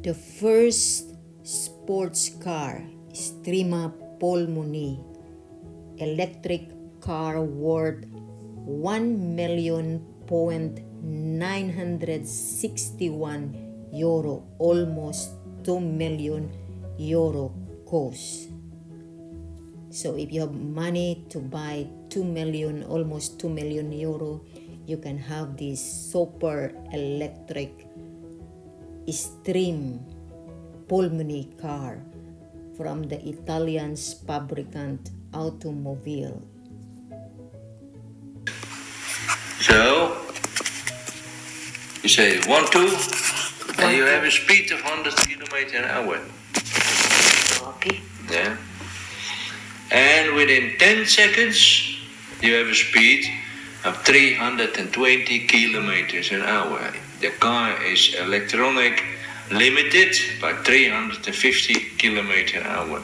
The first sports car, Estrema Fulminea, electric car worth €1,961, almost €2,000,000 cost. So if you have money to buy 2 million, almost €2,000,000, you can have this super electric Estrema Fulminea car from the Italian fabricant automobile. So, you say 1, 2, and you have a speed of 100 kilometers an hour. Okay. Yeah. And within 10 seconds, you have a speed of 320 kilometers an hour. The car is electronic, limited by 350 kilometers an hour.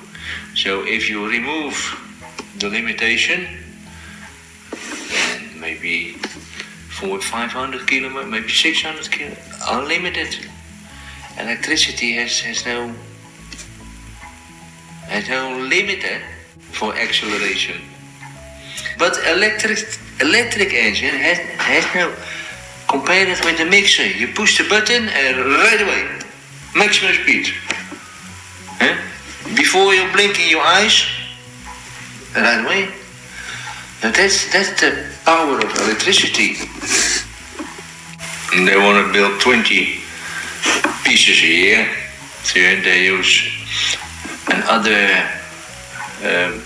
So if you remove the limitation, then maybe 500 kilometers, maybe 600 kilometers, unlimited. Electricity has no limit for acceleration. But electric engine has no. Compare it with the mixer. You push the button and right away, maximum speed. Huh? Before you're blinking your eyes, right away. Now that's the power of electricity. And they want to build 20 pieces a year. So they use another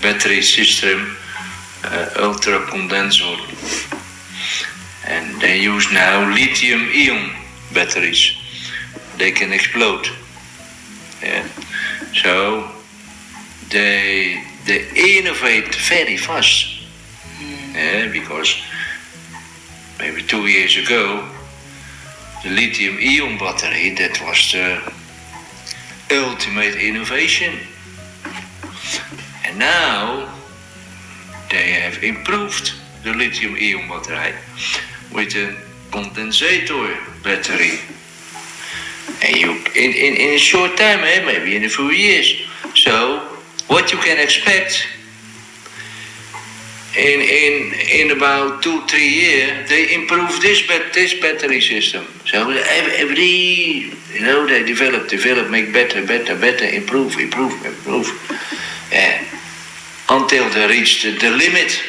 battery system, ultra condenser. And they use now lithium-ion batteries. They can explode. Yeah. So they innovate very fast. Yeah, because maybe 2 years ago, the lithium-ion battery, that was the ultimate innovation. And now they have improved the lithium-ion battery with a condensator battery. And you in a short time, maybe in a few years. So what you can expect in about 2-3 years, they improve this battery system. So every they develop, make better, improve. Until they reach the limit.